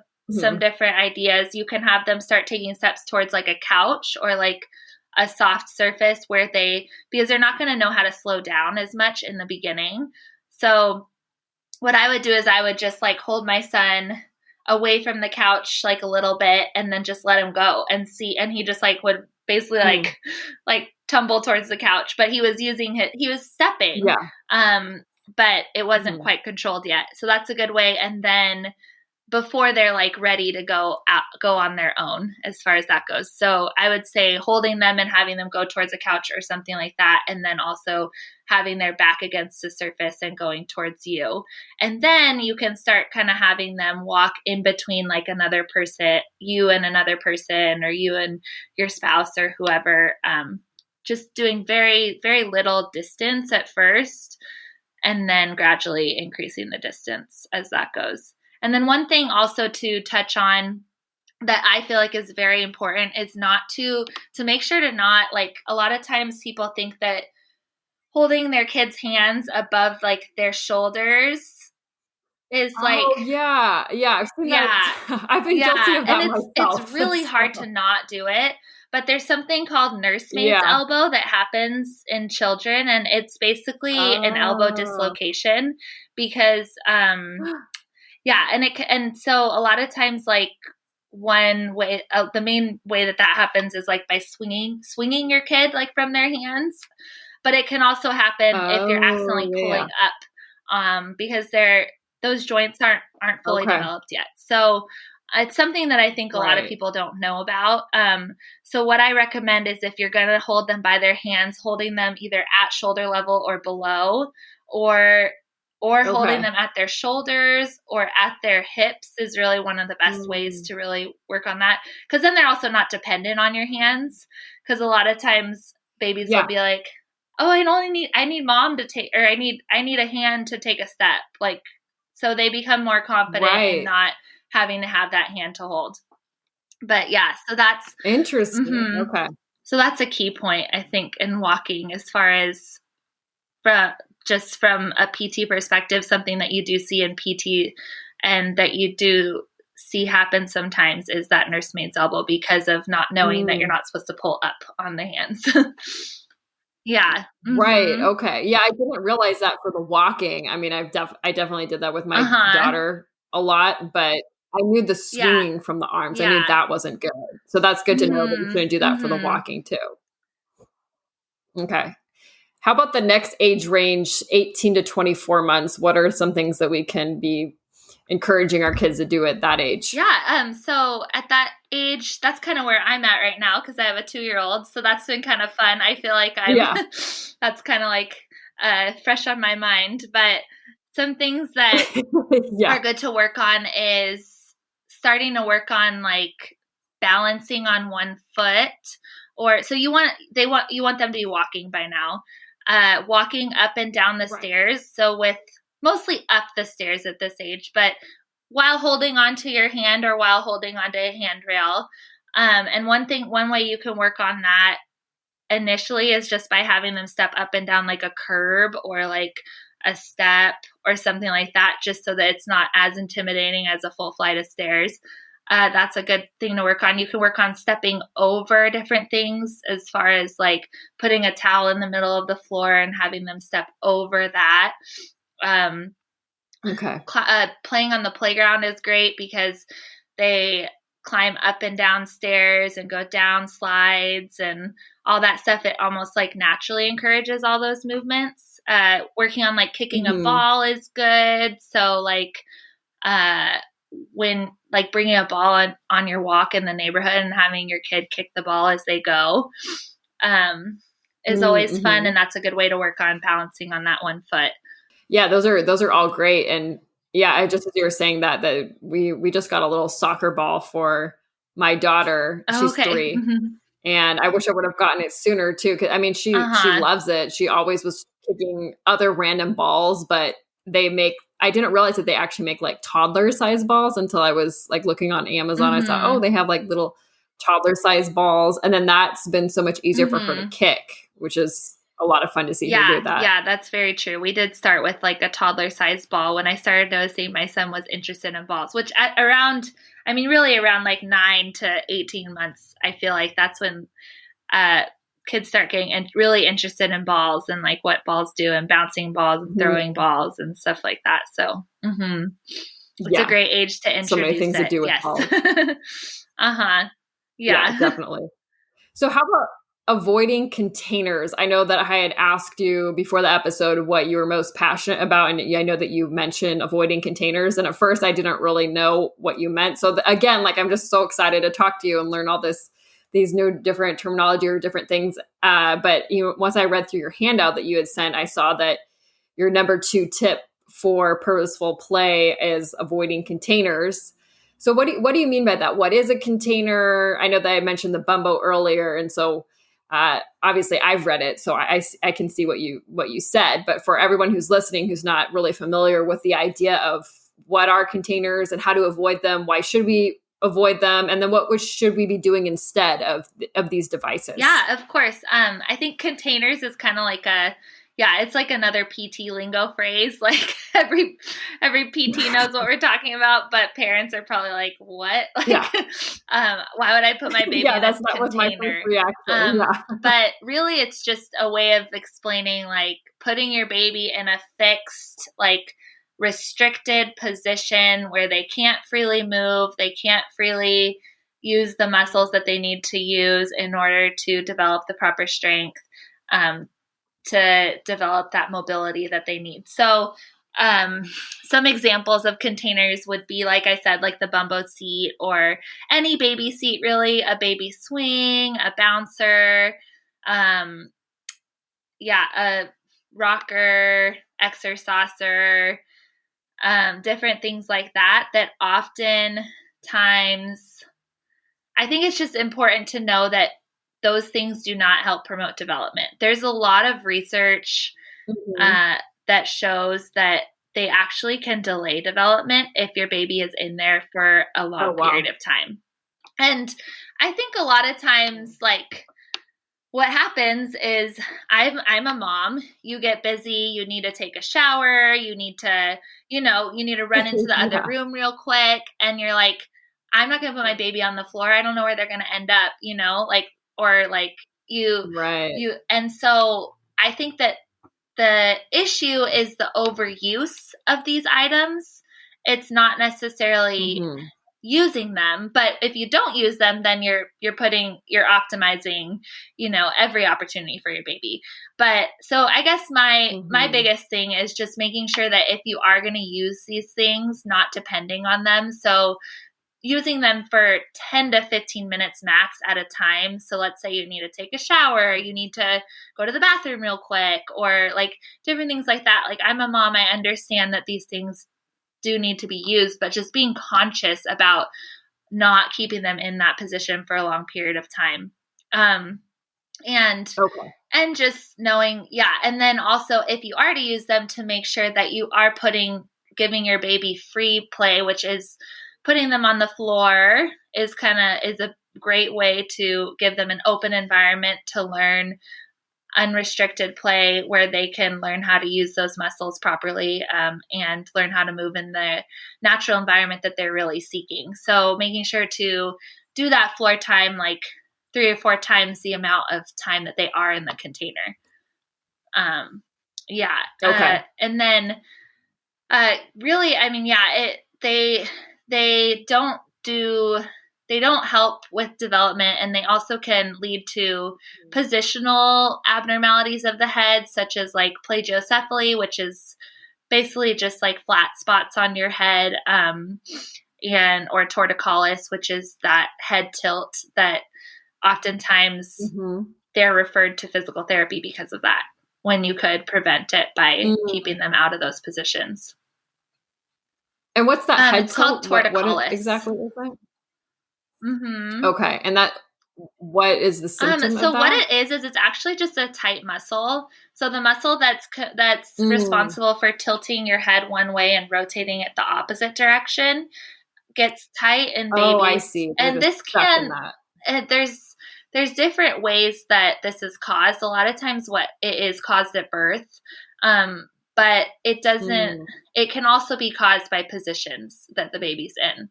different ideas. You can have them start taking steps towards like a couch or like a soft surface where because they're not going to know how to slow down as much in the beginning. So what I would do is I would just like hold my son away from the couch like a little bit and then just let him go and see. And he just like would basically like tumble towards the couch, but he was stepping. But it wasn't quite controlled yet. So that's a good way. And then before they're like ready to go on their own as far as that goes. So I would say holding them and having them go towards a couch or something like that. And then also having their back against the surface and going towards you. And then you can start kind of having them walk in between like another person, you and another person, or you and your spouse or whoever, just doing very, very little distance at first, and then gradually increasing the distance as that goes. And then one thing also to touch on that I feel like is very important is not to make sure to not, like, a lot of times people think that holding their kids' hands above like their shoulders is like, I've seen that. I've been guilty of that and myself. It's really hard to not do it. But there's something called nursemaid's elbow that happens in children, and it's basically an elbow dislocation because, and so a lot of times, like one way, the main way that happens is like by swinging your kid like from their hands, but it can also happen if you're accidentally pulling up, because those joints aren't fully developed yet. So it's something that I think a lot of people don't know about. So what I recommend is if you're going to hold them by their hands, holding them either at shoulder level or below, or holding them at their shoulders or at their hips is really one of the best ways to really work on that. Because then they're also not dependent on your hands. Because a lot of times babies will be like, "Oh, I need mom to take, or I need a hand to take a step." Like, so they become more confident in not having to have that hand to hold. But so that's interesting. Okay. So that's a key point, I think, in walking, as far as just from a PT perspective, something that you do see in PT and that you do see happen sometimes is that nursemaid's elbow, because of not knowing that you're not supposed to pull up on the hands. Right. Okay. Yeah. I didn't realize that for the walking. I mean, I definitely did that with my daughter a lot, but I knew the swinging from the arms. I knew that wasn't good. So that's good to know that you shouldn't do that for the walking too. Okay. How about the next age range, 18 to 24 months? What are some things that we can be encouraging our kids to do at that age? So at that age, that's kind of where I'm at right now, because I have a 2-year-old. So that's been kind of fun. I feel like that's kind of like fresh on my mind. But some things that are good to work on is starting to work on like balancing on one foot, or so you want them to be walking by now, walking up and down the stairs. So with mostly up the stairs at this age, but while holding onto your hand or while holding onto a handrail. And one way you can work on that initially is just by having them step up and down like a curb or like a step or something like that, just so that it's not as intimidating as a full flight of stairs. That's a good thing to work on. You can work on stepping over different things, as far as like putting a towel in the middle of the floor and having them step over that. Okay. Playing on the playground is great because they climb up and down stairs and go down slides and all that stuff. It almost like naturally encourages all those movements. Working on like kicking a ball is good. So like when like bringing a ball on your walk in the neighborhood and having your kid kick the ball as they go is always fun. And that's a good way to work on balancing on that one foot. Yeah, those are all great. And yeah, I just, as you were saying that we just got a little soccer ball for my daughter. She's 3. And I wish I would have gotten it sooner too. 'Cause I mean, she loves it. She always was kicking other random balls, but I didn't realize that they actually make like toddler size balls until I was like looking on Amazon. I saw, oh, they have like little toddler size balls. And then that's been so much easier for her to kick, which is a lot of fun to see her do that. Yeah, that's very true. We did start with like a toddler sized ball when I started noticing my son was interested in balls, which really around like 9 to 18 months, I feel like that's when kids start getting really interested in balls and like what balls do and bouncing balls and throwing balls and stuff like that. So it's a great age to introduce so many things to do with balls. Yeah, definitely. So how about avoiding containers? I know that I had asked you before the episode what you were most passionate about. And I know that you mentioned avoiding containers. And at first I didn't really know what you meant. So again, like, I'm just so excited to talk to you and learn all these new different terminology or different things. But once I read through your handout that you had sent, I saw that your number 2 tip for purposeful play is avoiding containers. So what do you mean by that? What is a container? I know that I mentioned the bumbo earlier. And so obviously I've read it, so I can see what you said, but for everyone who's listening, who's not really familiar with the idea of what are containers and how to avoid them, why should we avoid them? And then what should we be doing instead of these devices? Yeah, of course. I think containers is kind of like it's like another PT lingo phrase. Like every PT knows what we're talking about, but parents are probably like, "What? Like, why would I put my baby in this container?" Was my first reaction. But really, it's just a way of explaining like putting your baby in a fixed, like restricted position where they can't freely move, they can't freely use the muscles that they need to use in order to develop the proper strength. To develop that mobility that they need. So some examples of containers would be, like I said, like the bumbo seat or any baby seat, really, a baby swing, a bouncer, a rocker, exerciser, different things like that oftentimes, I think it's just important to know that those things do not help promote development. There's a lot of research that shows that they actually can delay development if your baby is in there for a long period of time. And I think a lot of times, like, what happens is I'm a mom. You get busy. You need to take a shower. You need to run into the other room real quick. And you're like, I'm not going to put my baby on the floor. I don't know where they're going to end up, and so I think that the issue is the overuse of these items. It's not necessarily using them, but if you don't use them, then you're optimizing, every opportunity for your baby. But so I guess my biggest thing is just making sure that if you are going to use these things, not depending on them. So using them for 10 to 15 minutes max at a time. So let's say you need to take a shower, you need to go to the bathroom real quick, or like different things like that. Like, I'm a mom, I understand that these things do need to be used, but just being conscious about not keeping them in that position for a long period of time. And And just knowing, and then also if you are to use them, to make sure that you are giving your baby free play, which is putting them on the floor is a great way to give them an open environment to learn unrestricted play where they can learn how to use those muscles properly, and learn how to move in the natural environment that they're really seeking. So making sure to do that floor time like 3 or 4 times the amount of time that they are in the container. Okay. And then, really, I mean, they don't help with development, and they also can lead to positional abnormalities of the head, such as like plagiocephaly, which is basically just like flat spots on your head, or torticollis, which is that head tilt that oftentimes they're referred to physical therapy because of that, when you could prevent it by keeping them out of those positions. And what's that head tilt? It's called torticollis. What exactly is that? Mm-hmm. Okay. And what is the symptom of that? What it is it's actually just a tight muscle. So the muscle that's responsible for tilting your head one way and rotating it the opposite direction gets tight in babies. Oh, I see. And this there's different ways that this is caused. A lot of times what it is caused at birth. But it doesn't, it can also be caused by positions that the baby's in.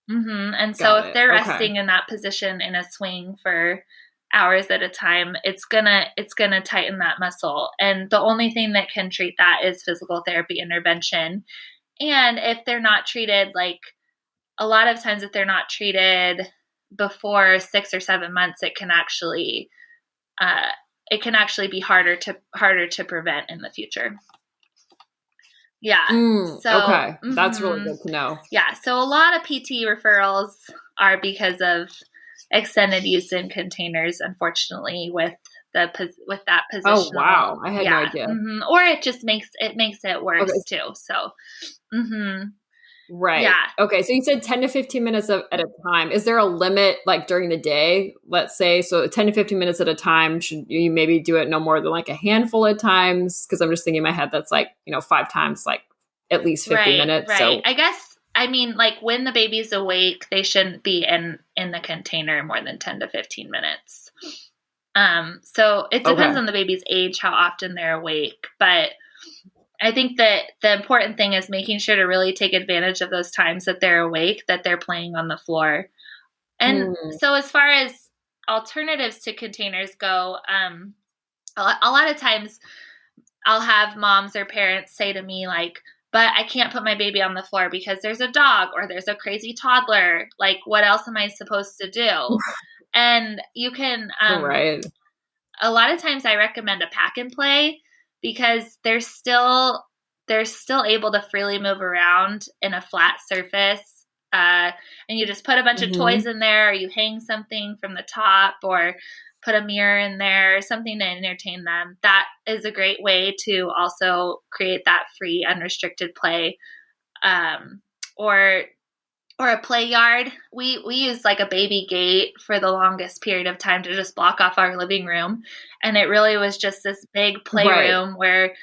And so if they're resting in that position in a swing for hours at a time, it's gonna tighten that muscle. And the only thing that can treat that is physical therapy intervention. And if they're not treated, like a lot of times if they're not treated before 6 or 7 months, it can actually be harder to prevent in the future. Yeah. Okay. That's really good to know. Yeah. So a lot of PT referrals are because of extended use in containers, unfortunately, with that position. Oh, wow. I had no idea. Or it just makes it worse too. So, Right. Yeah. Okay. So you said 10 to 15 minutes at a time. Is there a limit, like during the day, let's say? So 10 to 15 minutes at a time, should you maybe do it no more than like a handful of times? Because I'm just thinking in my head, that's like, 5 times, like at least 50 minutes. Right. So I guess, I mean, like when the baby's awake, they shouldn't be in the container more than 10 to 15 minutes. So it depends on the baby's age, how often they're awake, but I think that the important thing is making sure to really take advantage of those times that they're awake, that they're playing on the floor. And so as far as alternatives to containers go, a lot of times I'll have moms or parents say to me like, but I can't put my baby on the floor because there's a dog or there's a crazy toddler. Like, what else am I supposed to do? And you can, right. A lot of times I recommend a pack and play, because they're still able to freely move around in a flat surface. And you just put a bunch of toys in there, or you hang something from the top, or put a mirror in there, or something to entertain them. That is a great way to also create that free, unrestricted play. Or a play yard. We used like a baby gate for the longest period of time to just block off our living room. And it really was just this big playroom where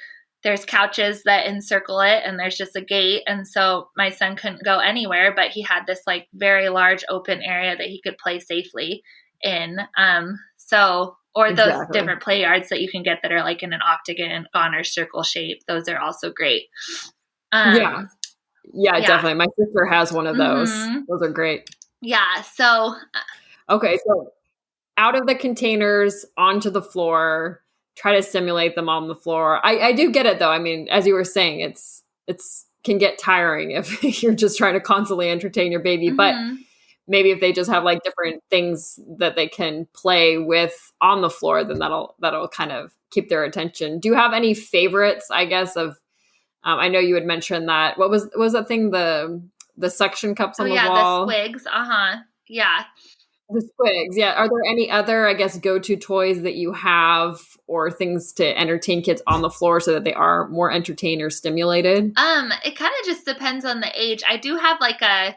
there's couches that encircle it and there's just a gate. And so my son couldn't go anywhere, but he had this like very large open area that he could play safely in. Those different play yards that you can get that are like in an octagon or circle shape. Those are also great. Yeah, definitely. My sister has one of those. Those are great. Yeah. So, okay. So out of the containers onto the floor, try to stimulate them on the floor. I do get it though. I mean, as you were saying, it's can get tiring if you're just trying to constantly entertain your baby, but maybe if they just have like different things that they can play with on the floor, then that'll kind of keep their attention. Do you have any favorites, I guess, of, I know you had mentioned that. What was that thing? The suction cups on the wall? The squigs. Yeah. The squigs. Yeah. Are there any other, I guess, go-to toys that you have or things to entertain kids on the floor so that they are more entertained or stimulated? It kind of just depends on the age. I do have like a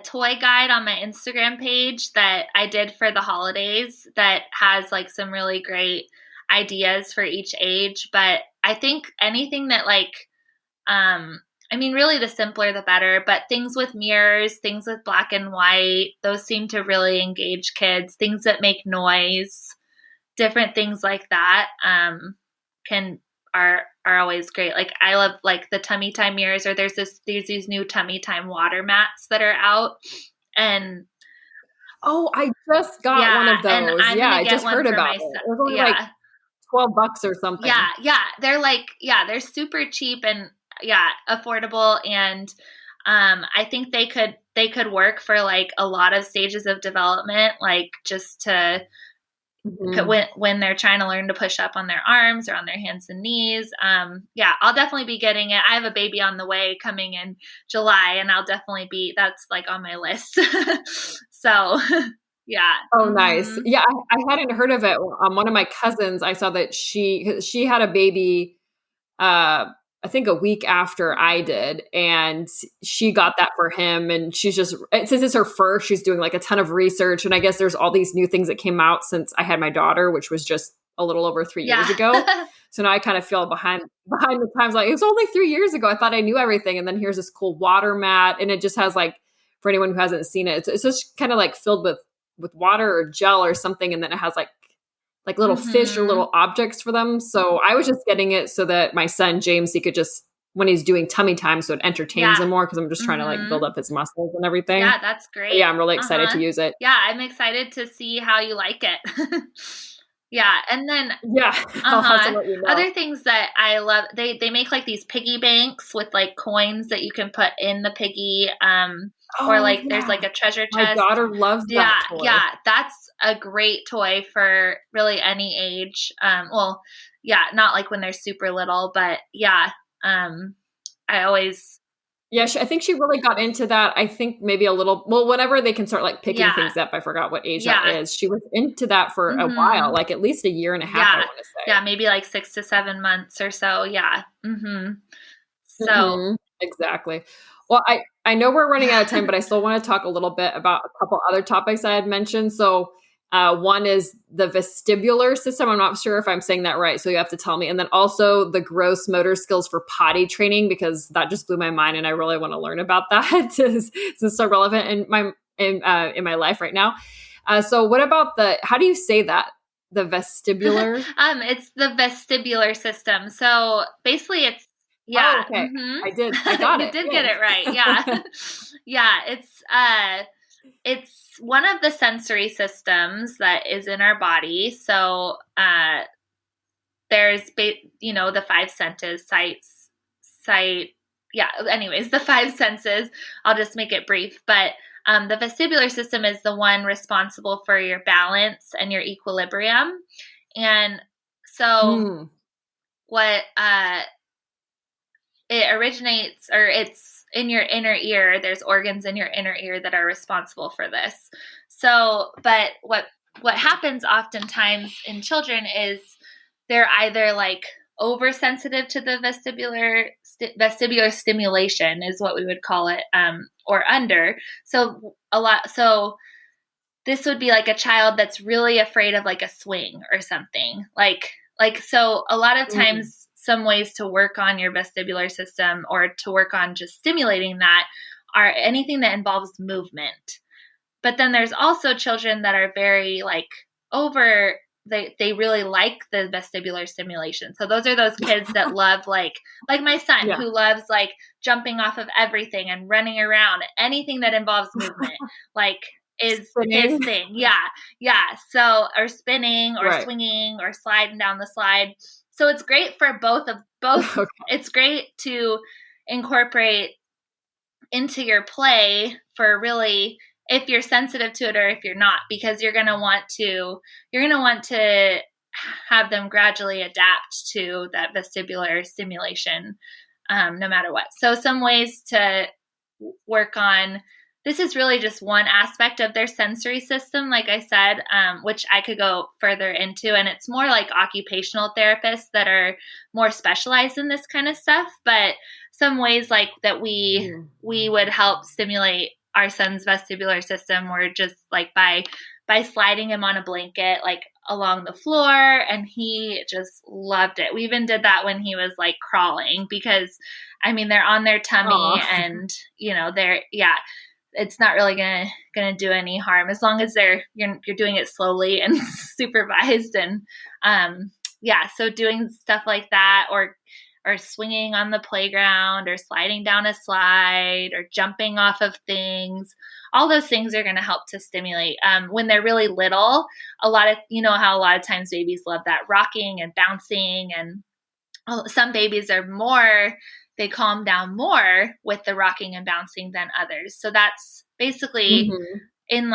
toy guide on my Instagram page that I did for the holidays that has like some really great ideas for each age. But I think anything that really the simpler the better, but things with mirrors, things with black and white, those seem to really engage kids. Things that make noise, different things like that are always great. Like I love like the tummy time mirrors, or there's these new tummy time water mats that are out. And oh, I just got one of and those. I'm Yeah, gonna I get just one heard for about my it. son. It was only like $12 or something. Yeah. They're super cheap and affordable. And I think they could work for like a lot of stages of development, like just to when they're trying to learn to push up on their arms or on their hands and knees. I'll definitely be getting it. I have a baby on the way coming in July, and I'll definitely that's like on my list. So yeah. Oh, nice. Yeah, I hadn't heard of it. One of my cousins, I saw that she had a baby, I think a week after I did, and she got that for him. And she's just, since it's her first, she's doing like a ton of research. And I guess there's all these new things that came out since I had my daughter, which was just a little over 3 years ago. So now I kind of feel behind the times. Like, it was only 3 years ago. I thought I knew everything. And then here's this cool water mat. And it just has like, for anyone who hasn't seen it, it's just kind of like filled with water or gel or something. And then it has like little fish or little objects for them. So I was just getting it so that my son, James, he could just, when he's doing tummy time, so it entertains him more, because I'm just trying to like build up his muscles and everything. Yeah, that's great. But yeah, I'm really excited to use it. Yeah, I'm excited to see how you like it. Yeah, and then I'll have to let you know. Other things that I love, they make like these piggy banks with like coins that you can put in the piggy, or like there's like a treasure chest. My daughter loves that toy. Yeah, that's a great toy for really any age. Not like when they're super little, but I always. Yeah, I think she really got into that. I think maybe a little, whenever they can start like picking things up, I forgot what age that is. She was into that for a while, like at least a year and a half, I want to say. Yeah, maybe like 6 to 7 months or so. Yeah. So. Exactly. Well, I know we're running out of time, but I still want to talk a little bit about a couple other topics I had mentioned. So one is the vestibular system. I'm not sure if I'm saying that right, so you have to tell me. And then also the gross motor skills for potty training, because that just blew my mind, and I really want to learn about that. It's so relevant in my life right now. So what about how do you say that? The vestibular? It's the vestibular system. So basically it's, Oh, okay. I got it. You did get it right. Yeah. Yeah. It's one of the sensory systems that is in our body. So, there's, the 5 senses, sight. Yeah. Anyways, the 5 senses, I'll just make it brief, but, the vestibular system is the one responsible for your balance and your equilibrium. And so what, it originates, or it's in your inner ear. There's organs in your inner ear that are responsible for this. So, but what happens oftentimes in children is they're either like oversensitive to the vestibular stimulation is what we would call it, or under. So this would be like a child that's really afraid of like a swing or something. So a lot of times, some ways to work on your vestibular system or to work on just stimulating that are anything that involves movement. But then there's also children that are very like they really like the vestibular stimulation. So those are those kids that love like my son who loves like jumping off of everything and running around. Anything that involves movement like is his thing. Yeah. So, or spinning or swinging or sliding down the slide. So it's great for both. Okay. It's great to incorporate into your play for really, if you're sensitive to it or if you're not, because you're going to want to have them gradually adapt to that vestibular stimulation, no matter what. So some ways to work on, this is really just one aspect of their sensory system, like I said, which I could go further into. And it's more like occupational therapists that are more specialized in this kind of stuff. But some ways like that we would help stimulate our son's vestibular system, or just like by by sliding him on a blanket, like along the floor, and he just loved it. We even did that when he was like crawling, because I mean, they're on their tummy. Aw. And, it's not really gonna do any harm as long as you're doing it slowly and supervised. And so doing stuff like that, or swinging on the playground, or sliding down a slide, or jumping off of things, all those things are going to help to stimulate. When they're really little, how a lot of times babies love that rocking and bouncing, and some babies they calm down more with the rocking and bouncing than others. So that's basically in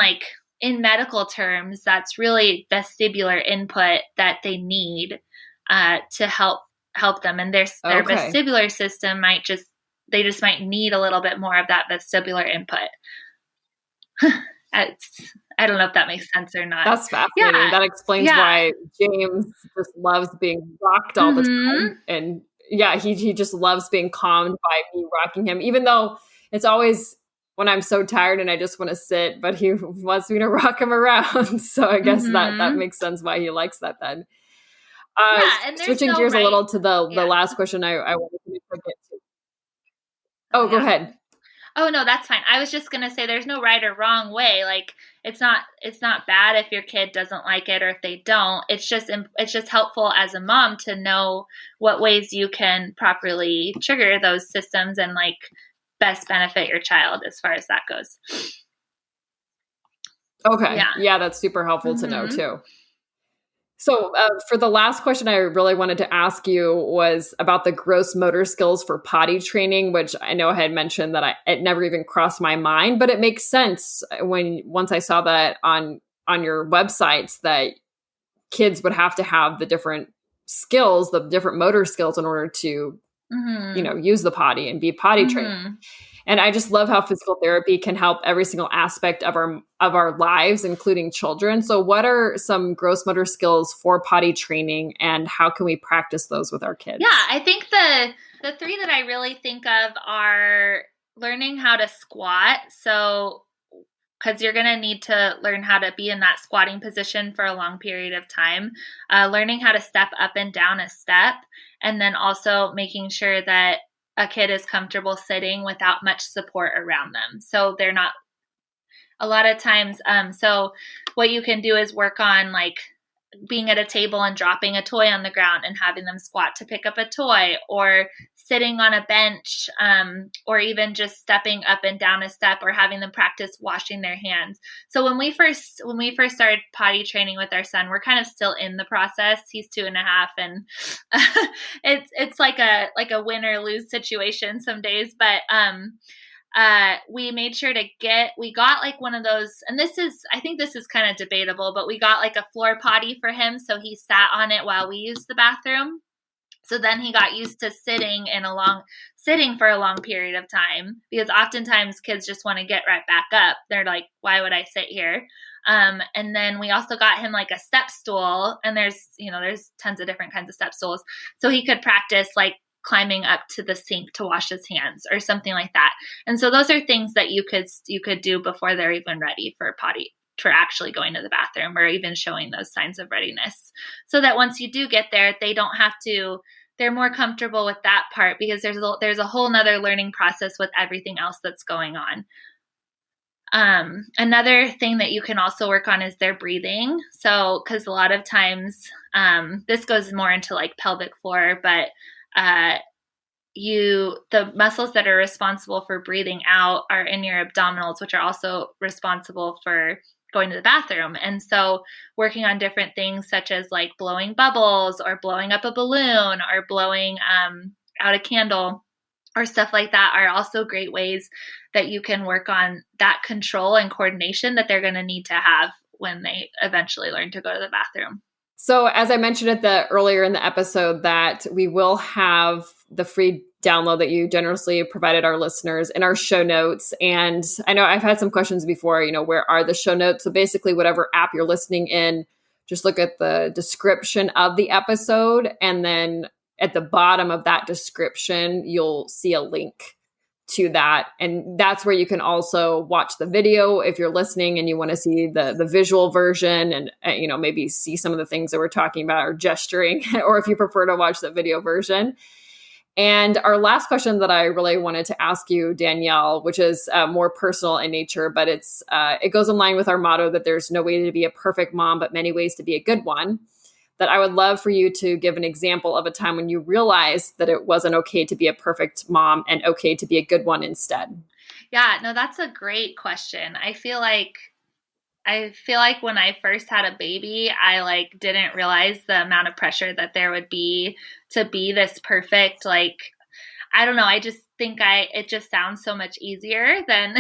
medical terms, that's really vestibular input that they need to help them. And their vestibular system might need a little bit more of that vestibular input. I don't know if that makes sense or not. That's fascinating. Yeah. That explains why James just loves being rocked all the time. And he just loves being calmed by me rocking him, even though it's always when I'm so tired and I just want to sit, but he wants me to rock him around. So I guess that makes sense why he likes that then. And switching gears a little to the last question I wanted to get to. Oh, go ahead. Oh, no, that's fine. I was just going to say there's no right or wrong way. Like, it's not bad if your kid doesn't like it or if they don't. It's just helpful as a mom to know what ways you can properly trigger those systems and like best benefit your child as far as that goes. Okay. Yeah, that's super helpful to know too. So for the last question I really wanted to ask you was about the gross motor skills for potty training, which I know I had mentioned that it never even crossed my mind, but it makes sense once I saw that on your websites that kids would have to have the different skills, the different motor skills in order to, use the potty and be potty trained. And I just love how physical therapy can help every single aspect of our lives, including children. So what are some gross motor skills for potty training, and how can we practice those with our kids? Yeah, I think the three that I really think of are learning how to squat. So, because you're going to need to learn how to be in that squatting position for a long period of time, learning how to step up and down a step, and then also making sure that a kid is comfortable sitting without much support around them. So they're not a lot of times. So what you can do is work on like being at a table and dropping a toy on the ground and having them squat to pick up a toy, or sitting on a bench, or even just stepping up and down a step, or having them practice washing their hands. So when we first started potty training with our son, we're kind of still in the process. He's 2.5, and it's like a win or lose situation some days. But we made sure we got like one of those, and I think this is kind of debatable, but we got like a floor potty for him. So he sat on it while we used the bathroom. So then he got used to sitting for a long period of time, because oftentimes kids just want to get right back up. They're like, why would I sit here? And then we also got him like a step stool, and there's tons of different kinds of step stools. So he could practice like climbing up to the sink to wash his hands or something like that. And so those are things that you could do before they're even ready for actually going to the bathroom, or even showing those signs of readiness, so that once you do get there, they're more comfortable with that part, because there's a whole nother learning process with everything else that's going on. Another thing that you can also work on is their breathing. So, because a lot of times, this goes more into like pelvic floor, but the muscles that are responsible for breathing out are in your abdominals, which are also responsible for going to the bathroom. And so working on different things such as like blowing bubbles, or blowing up a balloon, or blowing out a candle, or stuff like that, are also great ways that you can work on that control and coordination that they're going to need to have when they eventually learn to go to the bathroom. So as I mentioned earlier in the episode, that we will have the free download that you generously provided our listeners in our show notes. And I know I've had some questions before, where are the show notes? So basically whatever app you're listening in, just look at the description of the episode. And then at the bottom of that description, you'll see a link to that. And that's where you can also watch the video if you're listening and you want to see the visual version and, maybe see some of the things that we're talking about or gesturing, or if you prefer to watch the video version. And our last question that I really wanted to ask you, Danielle, which is more personal in nature, but it goes in line with our motto that there's no way to be a perfect mom, but many ways to be a good one. That I would love for you to give an example of a time when you realized that it wasn't okay to be a perfect mom and okay to be a good one instead. Yeah, no, that's a great question. I feel like when I first had a baby, I didn't realize the amount of pressure that there would be to be this perfect, I don't know. I just think it just sounds so much easier than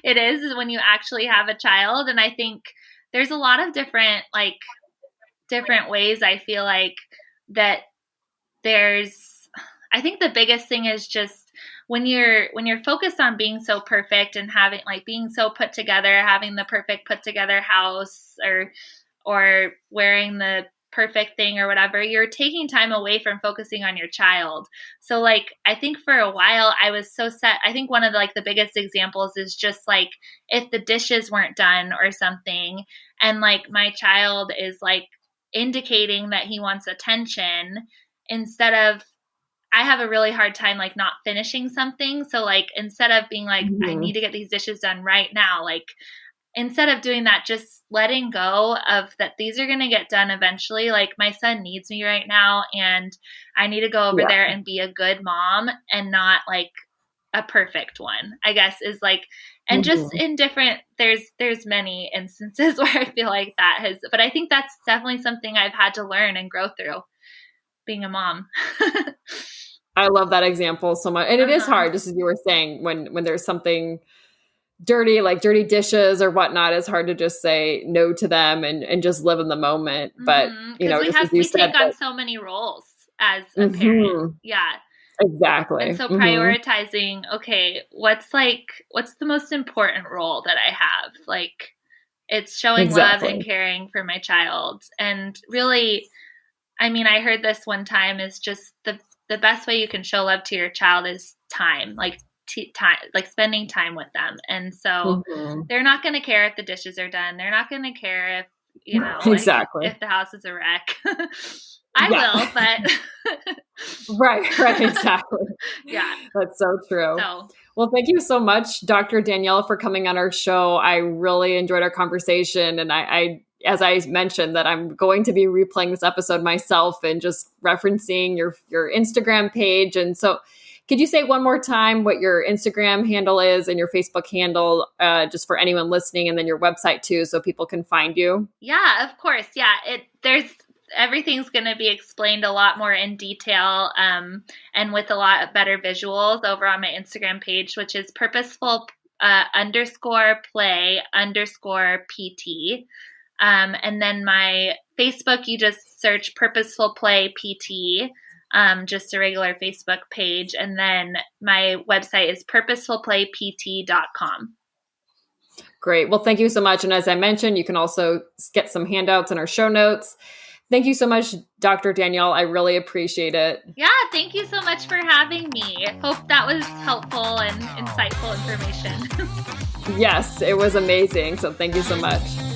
it is when you actually have a child. And I think there's a lot of different ways I feel like that I think the biggest thing is just when you're focused on being so perfect and having being so put together, having the perfect put together house or wearing the perfect thing or whatever, you're taking time away from focusing on your child. So I think for a while I was so set. I think one of the biggest examples is just if the dishes weren't done or something and my child is indicating that he wants attention, instead of, I have a really hard time not finishing something. So instead of being I need to get these dishes done right now, instead of doing that, just letting go of that these are going to get done eventually. My son needs me right now and I need to go over there and be a good mom and not a perfect one, I guess is and just in different, there's many instances where I feel but I think that's definitely something I've had to learn and grow through being a mom. I love that example so much. And it is hard, just as you were saying, when there's something dirty, like dirty dishes or whatnot, it's hard to just say no to them and just live in the moment. But, we take on so many roles as a parent. Yeah. Exactly. And so prioritizing, okay, what's the most important role that I have? It's showing love and caring for my child. And really, I heard this one time is just the best way you can show love to your child is time, time, spending time with them. And so they're not going to care if the dishes are done. They're not going to care if, if the house is a wreck. I will, but right, exactly. Yeah. That's so true. Well, thank you so much, Dr. Danielle, for coming on our show. I really enjoyed our conversation. And I as I mentioned, that I'm going to be replaying this episode myself and just referencing your Instagram page. And so could you say one more time what your Instagram handle is and your Facebook handle, just for anyone listening, and then your website too, so people can find you? Yeah, of course. Yeah. Everything's going to be explained a lot more in detail, and with a lot better visuals over on my Instagram page, which is purposeful _play_PT. And then my Facebook, you just search Purposeful Play PT, just a regular Facebook page. And then my website is purposefulplaypt.com. Great. Well, thank you so much. And as I mentioned, you can also get some handouts in our show notes. Thank you so much, Dr. Danielle. I really appreciate it. Yeah, thank you so much for having me. Hope that was helpful and insightful information. Yes, it was amazing. So thank you so much.